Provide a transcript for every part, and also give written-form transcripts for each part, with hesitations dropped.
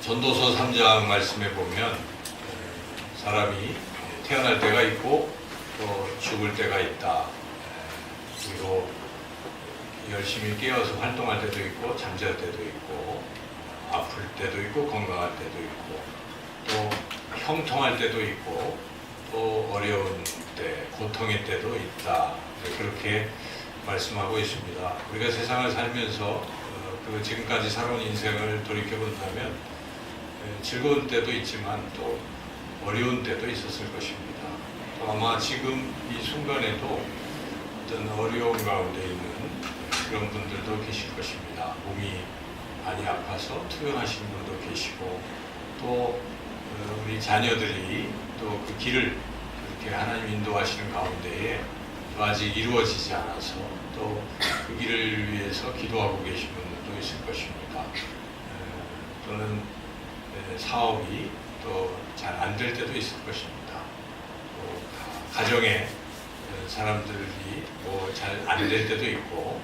전도서 3장 말씀에 보면 사람이 태어날 때가 있고 또 죽을 때가 있다. 그리고 열심히 깨어서 활동할 때도 있고 잠잘 때도 있고 아플 때도 있고 건강할 때도 있고 또 형통할 때도 있고 또 어려운 때, 고통의 때도 있다. 그렇게 말씀하고 있습니다. 우리가 세상을 살면서 지금까지 살아온 인생을 돌이켜본다면 즐거운 때도 있지만 또 어려운 때도 있었을 것입니다. 또 아마 지금 이 순간에도 어떤 어려운 가운데 있는 그런 분들도 계실 것입니다. 몸이 많이 아파서 투병하신 분도 계시고 또 우리 자녀들이 또 그 길을 그렇게 하나님 인도하시는 가운데에 아직 이루어지지 않아서 또 그 길을 위해서 기도하고 계신 분들도 있을 것입니다. 또는 사업이 또 잘 안 될 때도 있을 것입니다. 또 가정에 사람들이 뭐 잘 안 될 때도 있고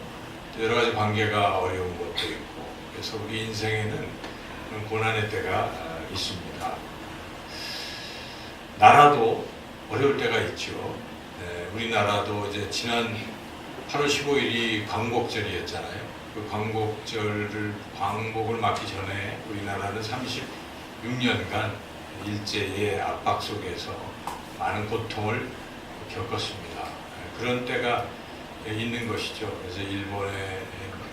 또 여러 가지 관계가 어려운 것도 있고 그래서 우리 인생에는 그런 고난의 때가 있습니다. 나라도 어려울 때가 있죠. 우리나라도 이제 지난 8월 15일이 광복절이었잖아요. 그 광복을 맞기 전에 우리나라는 36년간 일제의 압박 속에서 많은 고통을 겪었습니다. 그런 때가 있는 것이죠. 그래서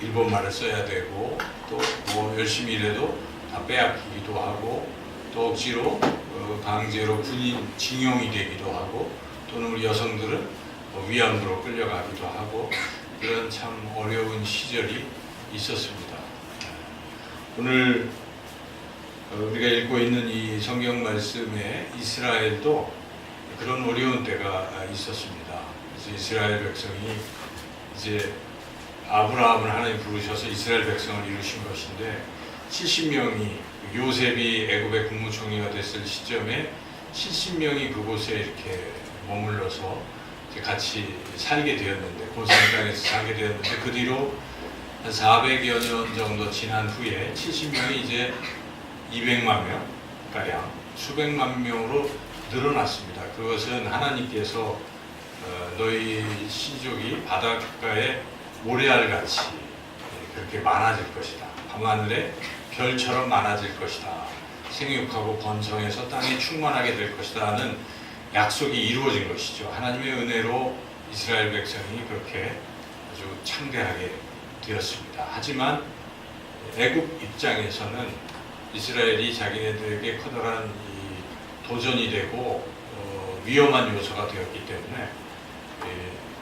일본말을 써야 되고 또 뭐 열심히 일해도 다 빼앗기기도 하고 또 억지로 강제로 군인 징용이 되기도 하고 또는 우리 여성들은 위안부로 끌려가기도 하고 그런 참 어려운 시절이 있었습니다. 오늘 우리가 읽고 있는 이 성경 말씀에 이스라엘도 그런 어려운 때가 있었습니다. 그래서 이스라엘 백성이 이제 아브라함을 하나님 부르셔서 이스라엘 백성을 이루신 것인데 70명이 요셉이 애굽의 국무총리가 됐을 시점에 70명이 그곳에 이렇게 머물러서 이제 같이 살게 되었는데 고센 땅에서 살게 되었는데 그 뒤로 한 400여 년 정도 지난 후에 70명이 이제 200만 명 가량 수백만 명으로 늘어났습니다. 그것은 하나님께서 너희 시족이 바닷가에 모래알같이 그렇게 많아질 것이다. 밤하늘에 별처럼 많아질 것이다. 생육하고 번성해서 땅이 충만하게 될 것이다 하는 약속이 이루어진 것이죠. 하나님의 은혜로 이스라엘 백성이 그렇게 아주 창대하게 되었습니다. 하지만 애굽 입장에서는 이스라엘이 자기네들에게 커다란 도전이 되고 위험한 요소가 되었기 때문에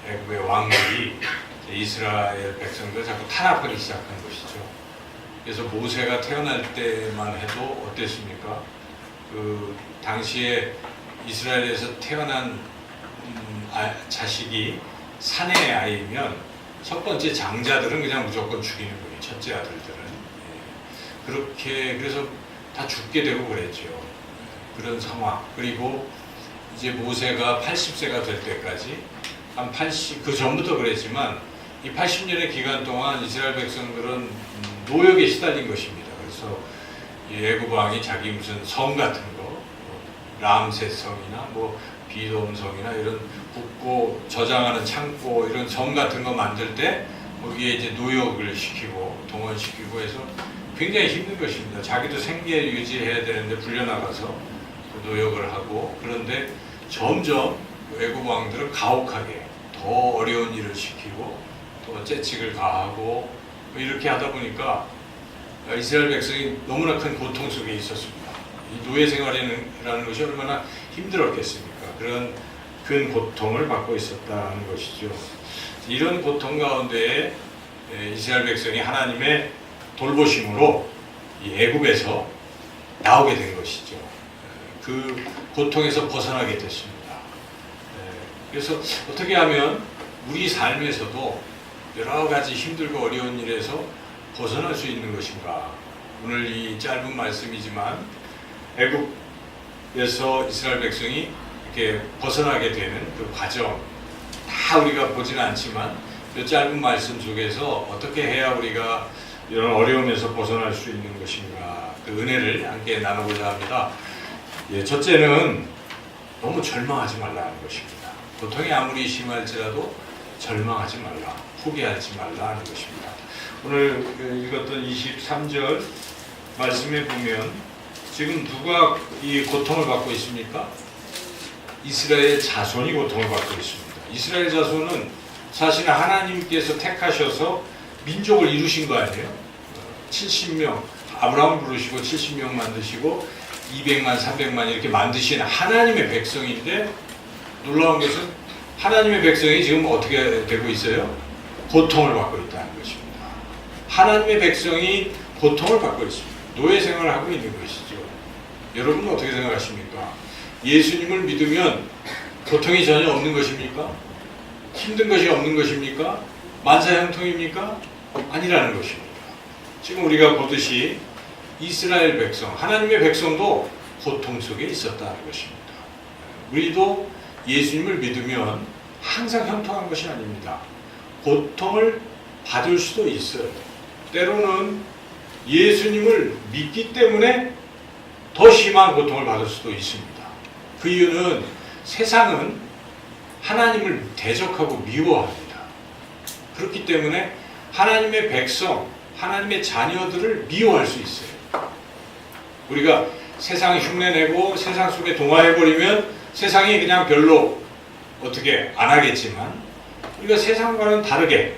애굽의 왕들이 이스라엘 백성들을 자꾸 탄압하기 시작한 것이죠. 그래서 모세가 태어날 때만 해도 어땠습니까? 그 당시에 이스라엘에서 태어난 자식이 사내의 아이면 첫 번째 장자들은 그냥 무조건 죽이는 거예요. 첫째 아들들은. 그렇게 그래서 다 죽게 되고 그랬죠. 그런 상황. 그리고 이제 모세가 80세가 될 때까지 한 80, 그 전부터 그랬지만 이 80년의 기간 동안 이스라엘 백성들은 노역에 시달린 것입니다. 그래서 이 애굽 왕이 자기 무슨 성 같은 거, 람셋성이나 뭐 비돔성이나 이런 붓고 저장하는 창고 이런 성 같은 거 만들 때 거기에 이제 노역을 시키고 동원시키고 해서 굉장히 힘든 것입니다. 자기도 생계 유지해야 되는데 불려나가서 노역을 하고 그런데 점점 애굽 왕들은 가혹하게 더 어려운 일을 시키고 또 채찍을 가하고 이렇게 하다 보니까 이스라엘 백성이 너무나 큰 고통 속에 있었습니다. 이 노예 생활이라는 것이 얼마나 힘들었겠습니까? 그런 큰 고통을 받고 있었다는 것이죠. 이런 고통 가운데에 이스라엘 백성이 하나님의 돌보심으로 이 애굽에서 나오게 된 것이죠. 그 고통에서 벗어나게 됐습니다. 그래서 어떻게 하면 우리 삶에서도 여러 가지 힘들고 어려운 일에서 벗어날 수 있는 것인가? 오늘 이 짧은 말씀이지만 애굽에서 이스라엘 백성이 이렇게 벗어나게 되는 그 과정 다 우리가 보지는 않지만 이 짧은 말씀 속에서 어떻게 해야 우리가 이런 어려움에서 벗어날 수 있는 것인가 그 은혜를 함께 나누고자 합니다. 예, 첫째는 너무 절망하지 말라는 것입니다. 고통이 아무리 심할지라도 절망하지 말라, 포기하지 말라 하는 것입니다. 오늘 읽었던 23절 말씀에 보면 지금 누가 이 고통을 받고 있습니까? 이스라엘 자손이 고통을 받고 있습니다. 이스라엘 자손은 사실 하나님께서 택하셔서 민족을 이루신 거 아니에요? 70명, 아브라함 부르시고 70명 만드시고 200만, 300만 이렇게 만드신 하나님의 백성인데 놀라운 것은 하나님의 백성이 지금 어떻게 되고 있어요? 고통을 받고 있다는 것입니다. 하나님의 백성이 고통을 받고 있습니다. 노예 생활을 하고 있는 것이죠. 여러분은 어떻게 생각하십니까? 예수님을 믿으면 고통이 전혀 없는 것입니까? 힘든 것이 없는 것입니까? 만사형통입니까? 아니라는 것입니다. 지금 우리가 보듯이 이스라엘 백성, 하나님의 백성도 고통 속에 있었다는 것입니다. 우리도 예수님을 믿으면 항상 형통한 것이 아닙니다. 고통을 받을 수도 있어요. 때로는 예수님을 믿기 때문에 더 심한 고통을 받을 수도 있습니다. 그 이유는 세상은 하나님을 대적하고 미워합니다. 그렇기 때문에 하나님의 백성, 하나님의 자녀들을 미워할 수 있어요. 우리가 세상 흉내내고 세상 속에 동화해버리면 세상이 그냥 별로 어떻게 안 하겠지만 우리가 세상과는 다르게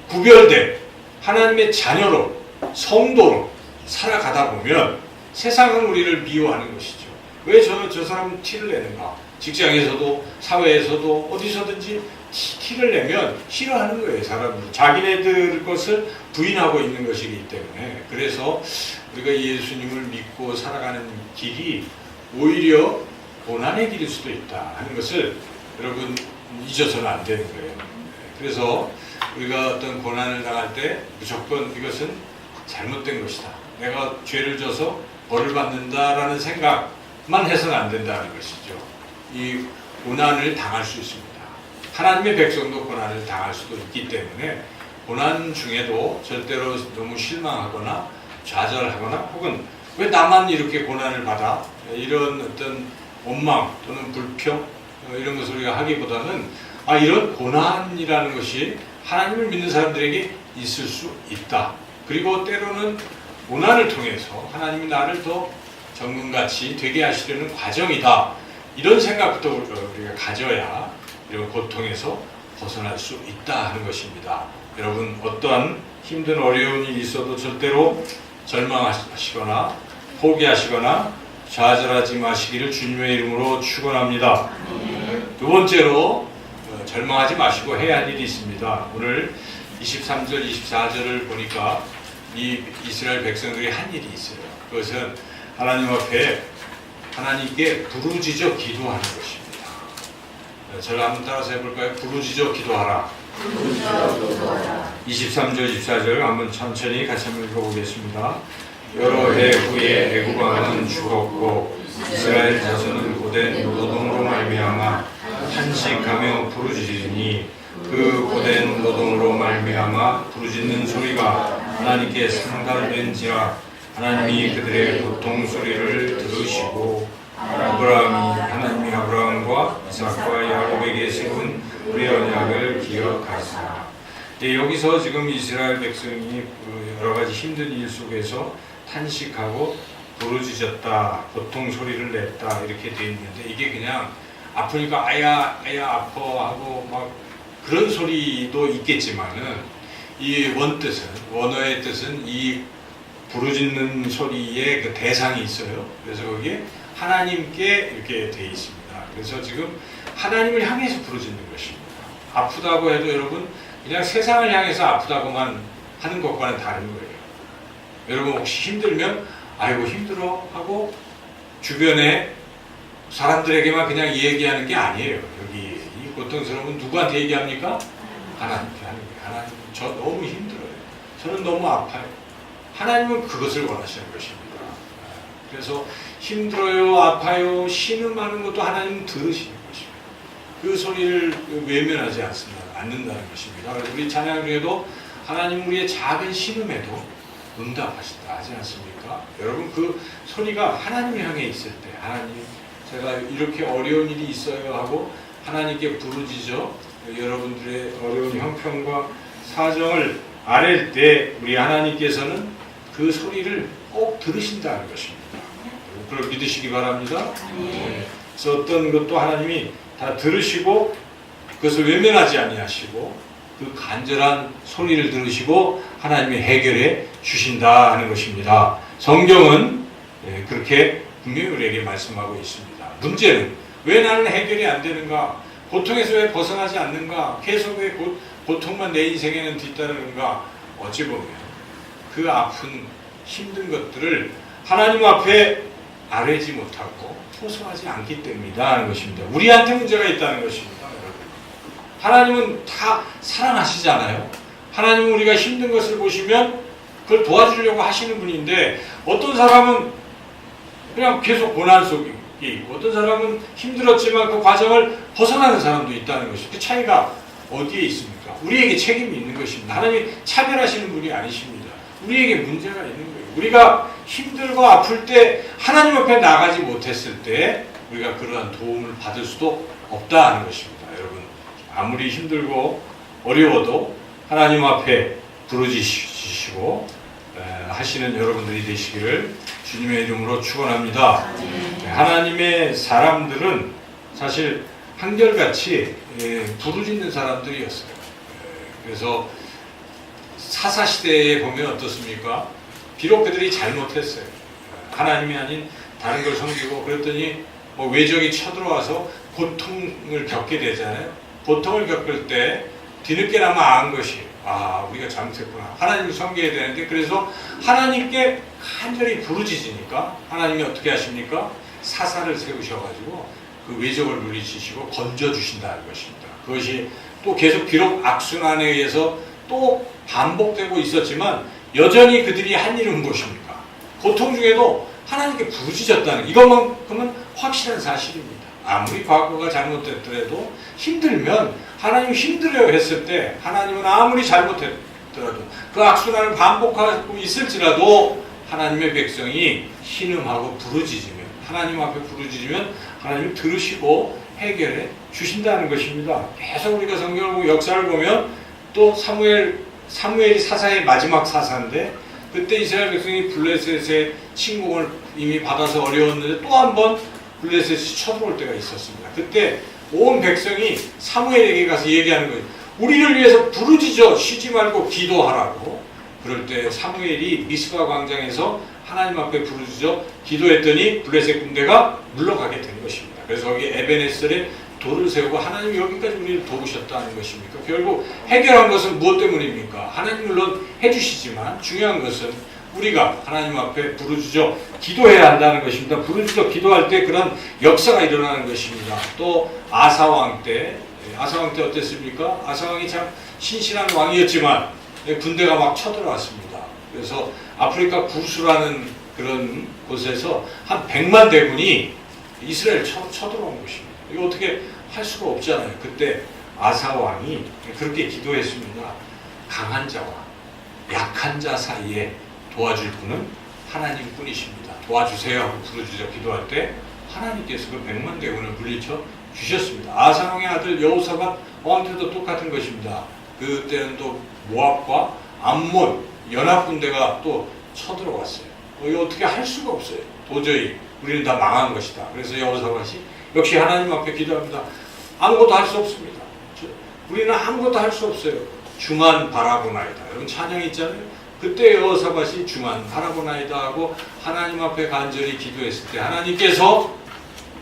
구별돼 하나님의 자녀로 성도로 살아가다 보면 세상은 우리를 미워하는 것이죠. 왜 저 사람은 티를 내는가? 직장에서도 사회에서도 어디서든지 티를 내면 싫어하는 거예요. 사람들 자기네들 것을 부인하고 있는 것이기 때문에. 그래서 우리가 예수님을 믿고 살아가는 길이 오히려 고난의 길일 수도 있다 하는 것을 여러분 잊어서는 안 되는 거예요. 그래서 우리가 어떤 고난을 당할 때 무조건 이것은 잘못된 것이다, 내가 죄를 져서 벌을 받는다라는 생각만 해서는 안 된다는 것이죠. 이 고난을 당할 수 있습니다. 하나님의 백성도 고난을 당할 수도 있기 때문에 고난 중에도 절대로 너무 실망하거나 좌절하거나 혹은 왜 나만 이렇게 고난을 받아? 이런 어떤 원망 또는 불평 이런 것을 우리가 하기보다는 이런 고난이라는 것이 하나님을 믿는 사람들에게 있을 수 있다. 그리고 때로는 고난을 통해서 하나님이 나를 더 정금같이 되게 하시려는 과정이다. 이런 생각부터 우리가 가져야 이런 고통에서 벗어날 수 있다 하는 것입니다. 여러분 어떠한 힘든 어려운 일이 있어도 절대로 절망하시거나 포기하시거나 좌절하지 마시기를 주님의 이름으로 축원합니다. 두 번째로 절망하지 마시고 해야 할 일이 있습니다. 오늘 23절, 24절을 보니까 이 이스라엘 백성들이 한 일이 있어요. 그것은 하나님 앞에 하나님께 부르짖어 기도하는 것입니다. 저를 한번 따라서 해볼까요? 부르짖어 기도하라. 23절, 24절 한번 천천히 같이 한번 읽어보겠습니다. 여러 해 후에 애굽 왕은 죽었고 이스라엘 자손은 고된 노동으로 말미암아 탄식하며 부르짖으니 그 고된 노동으로 말미암아 부르짖는 소리가 하나님께 상달된지라 하나님이 그들의 고통 소리를 들으시고 하나님이 아브라함과 이삭과 야곱에게 세운 우리 언약을 기억하사. 여기서 지금 이스라엘 백성이 여러 가지 힘든 일 속에서 탄식하고 부르짖었다, 고통 소리를 냈다 이렇게 되어 있는데 이게 그냥 아프니까 아야 아파 하고 막 그런 소리도 있겠지만은 이 원어의 뜻은 이 부르짖는 소리에 그 대상이 있어요. 그래서 거기에 하나님께 이렇게 되어 있습니다. 그래서 지금 하나님을 향해서 부르짖는 것입니다. 아프다고 해도 여러분 그냥 세상을 향해서 아프다고만 하는 것과는 다른 거예요. 여러분 혹시 힘들면 아이고 힘들어 하고 주변에 사람들에게만 그냥 얘기하는 게 아니에요. 여기 이 고통스러움은 누구한테 얘기합니까? 하나님께 하는 거예요. 하나님 저 너무 힘들어요. 저는 너무 아파요. 하나님은 그것을 원하시는 것입니다. 그래서 힘들어요, 아파요, 신음하는 것도 하나님은 들으시는 것입니다. 그 소리를 외면하지 않는다는 것입니다. 그래서 우리 찬양 중에도 하나님 우리의 작은 신음에도 응답하신다 하지 않습니까? 여러분 그 소리가 하나님 향해 있을 때 하나님 제가 이렇게 어려운 일이 있어요 하고 하나님께 부르짖어 여러분들의 어려운 형편과 사정을 아랠 때 우리 하나님께서는 그 소리를 꼭 들으신다는 것입니다. 그걸 믿으시기 바랍니다. 그래서 어떤 것도 하나님이 다 들으시고 그것을 외면하지 아니하시고 그 간절한 소리를 들으시고 하나님이 해결해 주신다 하는 것입니다. 성경은 그렇게 분명히 우리에게 말씀하고 있습니다. 문제는 왜 나는 해결이 안 되는가? 고통에서 왜 벗어나지 않는가? 계속 왜 고통만 내 인생에는 뒤따르는가? 어찌 보면 그 아픈 힘든 것들을 하나님 앞에 아뢰지 못하고 호소하지 않기 때문이다 하는 것입니다. 우리한테 문제가 있다는 것입니다. 하나님은 다 사랑하시잖아요. 하나님은 우리가 힘든 것을 보시면 그걸 도와주려고 하시는 분인데 어떤 사람은 그냥 계속 고난 속에 있고 어떤 사람은 힘들었지만 그 과정을 벗어나는 사람도 있다는 것이죠. 그 차이가 어디에 있습니까? 우리에게 책임이 있는 것입니다. 하나님이 차별하시는 분이 아니십니다. 우리에게 문제가 있는 거예요. 우리가 힘들고 아플 때 하나님 앞에 나가지 못했을 때 우리가 그러한 도움을 받을 수도 없다는 것입니다. 여러분 아무리 힘들고 어려워도 하나님 앞에 부르짖으시고 하시는 여러분들이 되시기를 주님의 이름으로 축원합니다. 하나님의 사람들은 사실 한결같이 부르짖는 사람들이었어요. 그래서 사사시대에 보면 어떻습니까? 비록 그들이 잘못했어요. 하나님이 아닌 다른 걸 섬기고 그랬더니 뭐 외적이 쳐들어와서 고통을 겪게 되잖아요. 고통을 겪을 때 뒤늦게나마 안 것이 우리가 잘못했구나. 하나님을 섬겨야 되는데 그래서 하나님께 간절히 부르짖으니까 하나님이 어떻게 하십니까? 사사를 세우셔가지고 그 외적을 물리치시고 건져주신다는 것입니다. 그것이 또 계속 비록 악순환에 의해서 또 반복되고 있었지만 여전히 그들이 한 일은 무엇입니까? 고통 중에도 하나님께 부르짖었다는 이것만큼은 확실한 사실입니다. 아무리 과거가 잘못됐더라도 힘들면 하나님 힘들어요 했을 때 하나님은 아무리 잘못했더라도 그 악순환을 반복하고 있을지라도 하나님의 백성이 신음하고 부르짖으면 하나님 앞에 부르짖으면 하나님이 들으시고 해결해 주신다는 것입니다. 계속 우리가 성경을 보고 역사를 보면 또 사무엘이 사사의 마지막 사사인데 그때 이스라엘 백성이 블레셋의 침공을 이미 받아서 어려웠는데 또 한 번 블레셋이 쳐들어올 때가 있었습니다. 그때 온 백성이 사무엘에게 가서 얘기하는 거예요. 우리를 위해서 부르짖어 쉬지 말고 기도하라고. 그럴 때 사무엘이 미스바 광장에서 하나님 앞에 부르짖어 기도했더니 블레셋 군대가 물러가게 된 것입니다. 그래서 거기 에베네셀에 돌을 세우고 하나님이 여기까지 우리를 도우셨다는 것입니까? 결국 해결한 것은 무엇 때문입니까? 하나님 물론 해주시지만 중요한 것은 우리가 하나님 앞에 부르짖어 기도해야 한다는 것입니다. 부르짖어 기도할 때 그런 역사가 일어나는 것입니다. 또 아사왕 때 어땠습니까? 아사왕이 참 신실한 왕이었지만 군대가 막 쳐들어왔습니다. 그래서 아프리카 구수라는 그런 곳에서 한 100만 대군이 이스라엘 쳐들어온 것입니다. 이거 어떻게 할 수가 없잖아요. 그때 아사왕이 그렇게 기도했습니다. 강한 자와 약한 자 사이에 도와줄 분은 하나님 뿐이십니다. 도와주세요 하고 부르짖어 기도할 때 하나님께서 그 100만 대군을 물리쳐 주셨습니다. 아사왕의 아들 여호사밧 왕한테도 똑같은 것입니다. 그때는 또 모압과 암몬 연합군대가 또 쳐들어왔어요. 이거 어떻게 할 수가 없어요. 도저히 우리는 다 망한 것이다. 그래서 여호사밧이 역시 하나님 앞에 기도합니다. 아무것도 할 수 없습니다. 우리는 아무것도 할 수 없어요. 주만 바라보나이다. 여러분 찬양 있잖아요. 그때 여호사밧이 주만 바라보나이다 하고 하나님 앞에 간절히 기도했을 때 하나님께서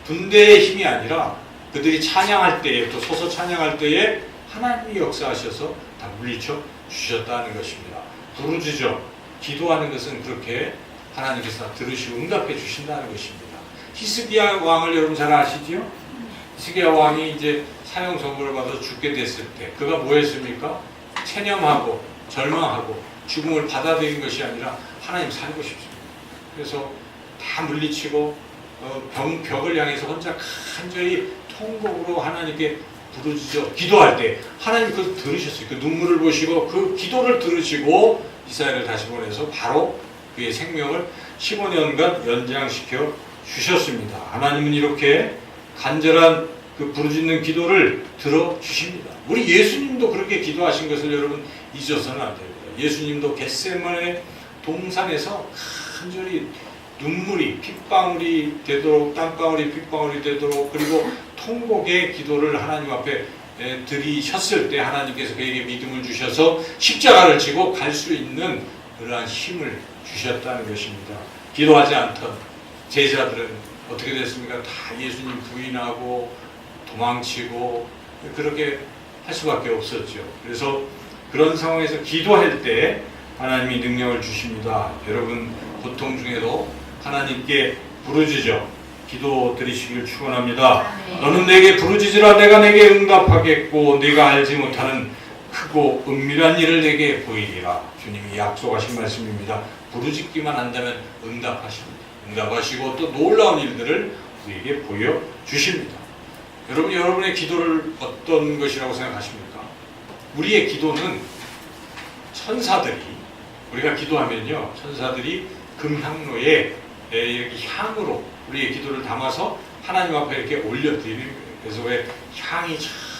군대의 힘이 아니라 그들이 찬양할 때에 또 서서 찬양할 때에 하나님이 역사하셔서 다 물리쳐 주셨다는 것입니다. 부르짖어 기도하는 것은 그렇게 하나님께서 들으시고 응답해 주신다는 것입니다. 히스기야 왕을 여러분 잘 아시지요? 히스기야 왕이 이제 사형 선고를 받아 죽게 됐을 때 그가 뭐 했습니까? 체념하고 절망하고 죽음을 받아들인 것이 아니라 하나님 살고 싶습니다. 그래서 다 물리치고 벽을 향해서 혼자 간절히 통곡으로 하나님께 부르짖어 기도할 때 하나님 그걸 들으셨어요. 그 눈물을 보시고 그 기도를 들으시고 이사야를 다시 보내서 바로 그의 생명을 15년간 연장시켜 주셨습니다. 하나님은 이렇게 간절한 그 부르짖는 기도를 들어주십니다. 우리 예수님도 그렇게 기도하신 것을 여러분 잊어서는 안 됩니다. 예수님도 겟세마네 동산에서 간절히 눈물이 핏방울이 되도록 땀방울이 핏방울이 되도록 그리고 통곡의 기도를 하나님 앞에 드리셨을 때 하나님께서 그에게 믿음을 주셔서 십자가를 지고 갈 수 있는 그러한 힘을 주셨다는 것입니다. 기도하지 않던 제자들은 어떻게 됐습니까? 다 예수님 부인하고 도망치고 그렇게 할 수밖에 없었죠. 그래서 그런 상황에서 기도할 때 하나님이 능력을 주십니다. 여러분 고통 중에도 하나님께 부르짖어 기도 드리시기를 축원합니다. 너는 내게 부르짖으라 내가 내게 응답하겠고 네가 알지 못하는 크고 은밀한 일을 내게 보이리라. 주님이 약속하신 말씀입니다. 부르짖기만 한다면 응답하십니다. 응답하시고 또 놀라운 일들을 우리에게 보여주십니다. 여러분, 여러분의 기도를 어떤 것이라고 생각하십니까? 우리의 기도는 천사들이 우리가 기도하면요 천사들이 금향로에 이렇게 향으로 우리의 기도를 담아서 하나님 앞에 이렇게 올려드리는 거예요. 그래서 왜 향이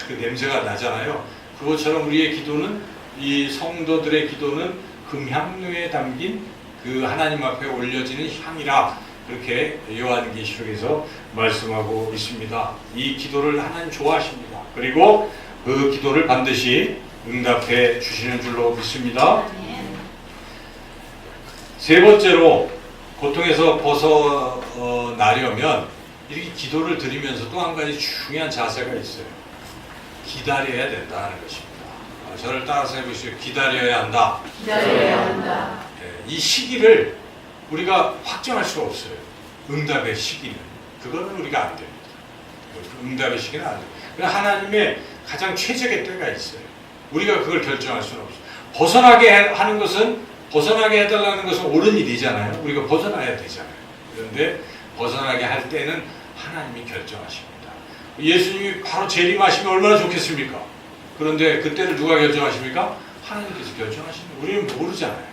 그 냄새가 나잖아요. 그것처럼 우리의 기도는 이 성도들의 기도는 금향로에 담긴 그 하나님 앞에 올려지는 향이라 그렇게 요한계시록에서 말씀하고 있습니다. 이 기도를 하나님 좋아하십니다. 그리고 그 기도를 반드시 응답해 주시는 줄로 믿습니다. 세 번째로 고통에서 벗어나려면 이렇게 기도를 드리면서 또 한 가지 중요한 자세가 있어요. 기다려야 된다는 것입니다. 저를 따라서 해보시죠. 기다려야 한다. 기다려야 한다. 이 시기를 우리가 확정할 수가 없어요. 응답의 시기는. 그거는 우리가 안 됩니다. 응답의 시기는 안 됩니다. 하나님의 가장 최적의 때가 있어요. 우리가 그걸 결정할 수는 없어요. 벗어나게 하는 것은 벗어나게 해달라는 것은 옳은 일이잖아요. 우리가 벗어나야 되잖아요. 그런데 벗어나게 할 때는 하나님이 결정하십니다. 예수님이 바로 재림하시면 얼마나 좋겠습니까? 그런데 그때를 누가 결정하십니까? 하나님께서 결정하시는 거예요. 우리는 모르잖아요.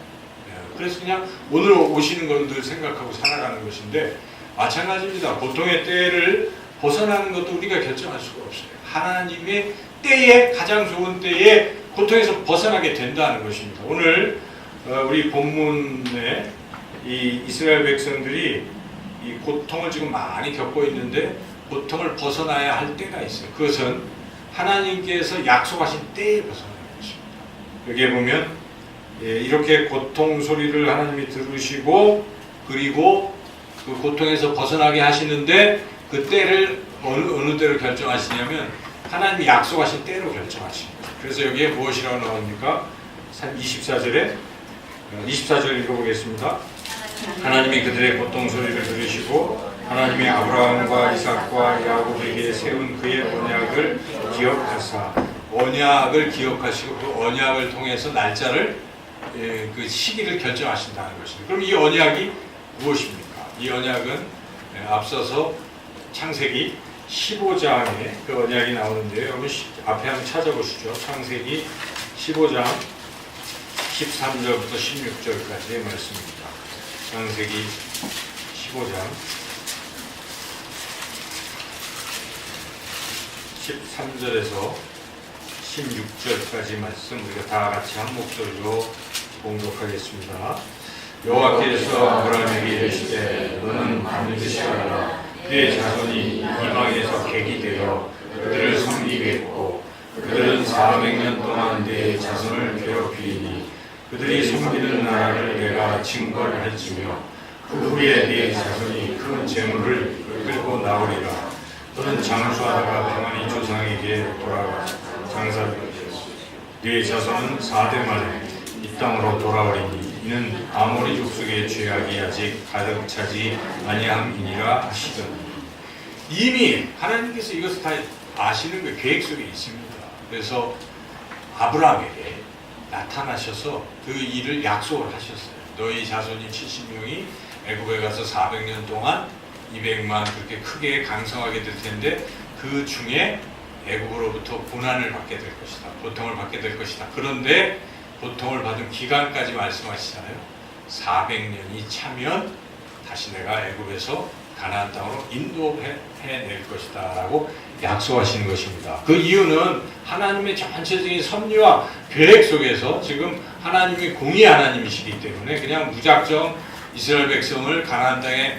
그래서 그냥 오늘 오시는 건 늘 생각하고 살아가는 것인데 마찬가지입니다. 고통의 때를 벗어나는 것도 우리가 결정할 수가 없어요. 하나님의 때에 가장 좋은 때에 고통에서 벗어나게 된다는 것입니다. 오늘 우리 본문에 이 이스라엘 백성들이 이 고통을 지금 많이 겪고 있는데 고통을 벗어나야 할 때가 있어요. 그것은 하나님께서 약속하신 때에 벗어나는 것입니다. 여기에 보면 이렇게 고통 소리를 하나님이 들으시고 그리고 그 고통에서 벗어나게 하시는데 그 때를 어느 때로 결정하시냐면 하나님이 약속하신 때로 결정하십니다. 그래서 여기에 무엇이라고 나옵니까? 24절 읽어보겠습니다. 하나님이 그들의 고통 소리를 들으시고 하나님이 아브라함과 이삭과 야곱에게 세운 그의 언약을 기억하사 언약을 기억하시고 그 언약을 통해서 날짜를 그 시기를 결정하신다는 것입니다. 그럼 이 언약이 무엇입니까? 이 언약은 앞서서 창세기 15장에 그 언약이 나오는데요. 여러분 앞에 한번 찾아보시죠. 창세기 15장 13절부터 16절까지의 말씀입니다. 창세기 15장 13절에서 16절까지 말씀 우리가 다 같이 한 목소리로 봉독하겠습니다. 여호와께서 아브라함에게 이르시되 너는 반드시 하라. 그의 자손이 이방에서 객이 되어 그들을 섬기겠고 그들은 400년 동안 내 자손을 괴롭히니 그들이 섬기는 나라를 내가 징벌할지며 그 후에 네 자손이 큰 재물을 끌고 나오리라. 너는 장수하다가 평안히 조상에게 돌아가 장사되었으니 네 자손은 4대 만에 이 땅으로 돌아오리니 이는 아모리 족속의 죄악이 아직 가득 차지 아니함이니라 하시더니 이미 하나님께서 이것을 다 아시는 그 계획 속에 있습니다. 그래서 아브라함에게 나타나셔서 그 일을 약속을 하셨어요. 너희 자손이 70명이 애굽에 가서 400년 동안 200만 그렇게 크게 강성하게 될 텐데 그 중에 애굽으로부터 고난을 받게 될 것이다. 고통을 받게 될 것이다. 그런데 고통을 받은 기간까지 말씀하시잖아요. 400년이 차면 다시 내가 애굽에서 가나안 땅으로 인도해낼 것이다 라고 약속하시는 것입니다. 그 이유는 하나님의 전체적인 섭리와 계획 속에서 지금 하나님이 공의 하나님이시기 때문에 그냥 무작정 이스라엘 백성을 가나안 땅에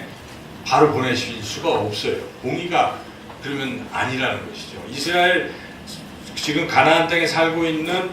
바로 보내실 수가 없어요. 공의가 그러면 아니라는 것이죠. 이스라엘 지금 가나안 땅에 살고 있는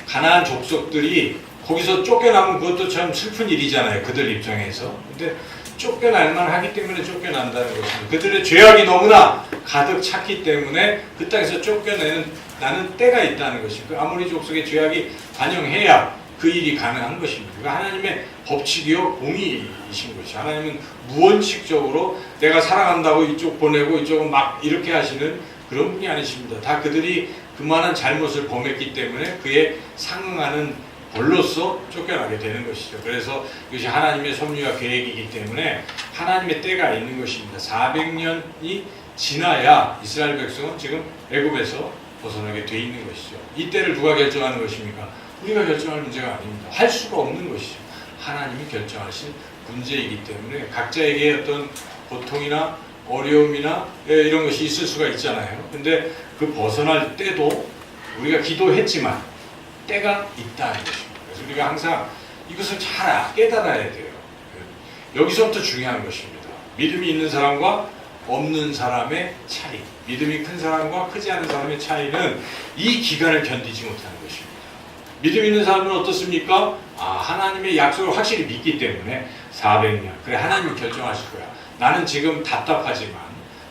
가나안 족속들이 거기서 쫓겨나면 그것도 참 슬픈 일이잖아요. 그들 입장에서. 근데 쫓겨날만 하기 때문에 쫓겨난다는 것입니다. 그들의 죄악이 너무나 가득 찼기 때문에 그 땅에서 쫓겨내는 나는 때가 있다는 것입니다. 아모리 족속의 죄악이 반영해야 그 일이 가능한 것입니다. 그러니까 하나님의 법칙이요 공의이신 것이죠. 하나님은 무원칙적으로 내가 사랑한다고 이쪽 보내고 이쪽은 막 이렇게 하시는 그런 분이 아니십니다. 다 그들이 그만한 잘못을 범했기 때문에 그에 상응하는 벌로서 쫓겨나게 되는 것이죠. 그래서 이것이 하나님의 섭리와 계획이기 때문에 하나님의 때가 있는 것입니다. 400년이 지나야 이스라엘 백성은 지금 애굽에서 벗어나게 돼 있는 것이죠. 이 때를 누가 결정하는 것입니까? 우리가 결정할 문제가 아닙니다. 할 수가 없는 것이죠. 하나님이 결정하신 문제이기 때문에 각자에게 어떤 고통이나 어려움이나 이런 것이 있을 수가 있잖아요. 근데 그 벗어날 때도 우리가 기도했지만 때가 있다는 것입니다. 그래서 우리가 항상 이것을 잘 깨달아야 돼요. 여기서부터 중요한 것입니다. 믿음이 있는 사람과 없는 사람의 차이, 믿음이 큰 사람과 크지 않은 사람의 차이는 이 기간을 견디지 못하는 것입니다. 믿음 있는 사람은 어떻습니까? 하나님의 약속을 확실히 믿기 때문에 400년 그래 하나님이 결정하실 거야. 나는 지금 답답하지만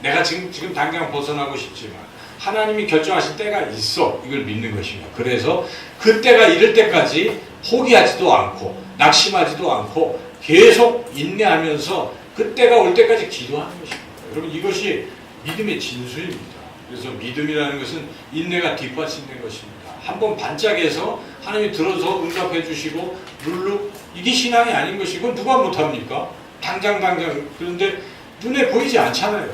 내가 지금 당장 벗어나고 싶지만 하나님이 결정하신 때가 있어. 이걸 믿는 것입니다. 그래서 그 때가 이를 때까지 포기하지도 않고 낙심하지도 않고 계속 인내하면서 그 때가 올 때까지 기도하는 것입니다. 여러분 이것이 믿음의 진수입니다. 그래서 믿음이라는 것은 인내가 뒷받침된 것입니다. 한번 반짝해서 하나님이 들어서 응답해 주시고 룰루 이게 신앙이 아닌 것이고 누가 못합니까? 당장 그런데 눈에 보이지 않잖아요.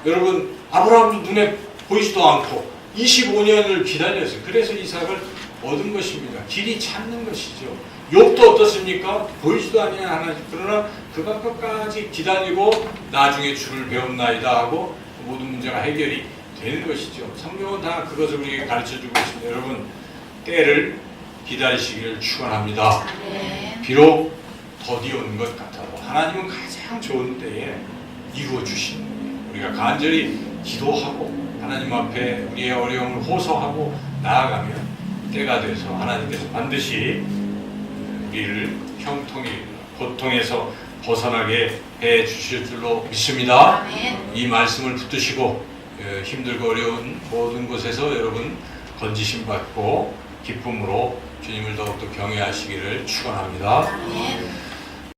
여러분 아브라함도 눈에 보이지도 않고 25년을 기다렸어요. 그래서 이삭을 얻은 것입니다. 길이 찾는 것이죠. 욥도 어떻습니까? 보이지도 않는 하나님. 그러나 그가 끝까지 기다리고 나중에 주를 배웠나이다 하고 모든 문제가 해결이 되는 것이죠. 성경은 다 그것을 우리에게 가르쳐주고 있습니다. 여러분 때를 기다리시기를 축원합니다. 비록 더디오는 것 같아도 하나님은 가장 좋은 때에 이루어 주시는 거예요. 우리가 간절히 기도하고 하나님 앞에 우리의 어려움을 호소하고 나아가면 때가 돼서 하나님께서 반드시 우리를 형통이 고통에서 벗어나게 해 주실 줄로 믿습니다. 이 말씀을 붙드시고 힘들고 어려운 모든 곳에서 여러분 건지심 받고 기쁨으로 주님을 더욱더 경외하시기를 축원합니다.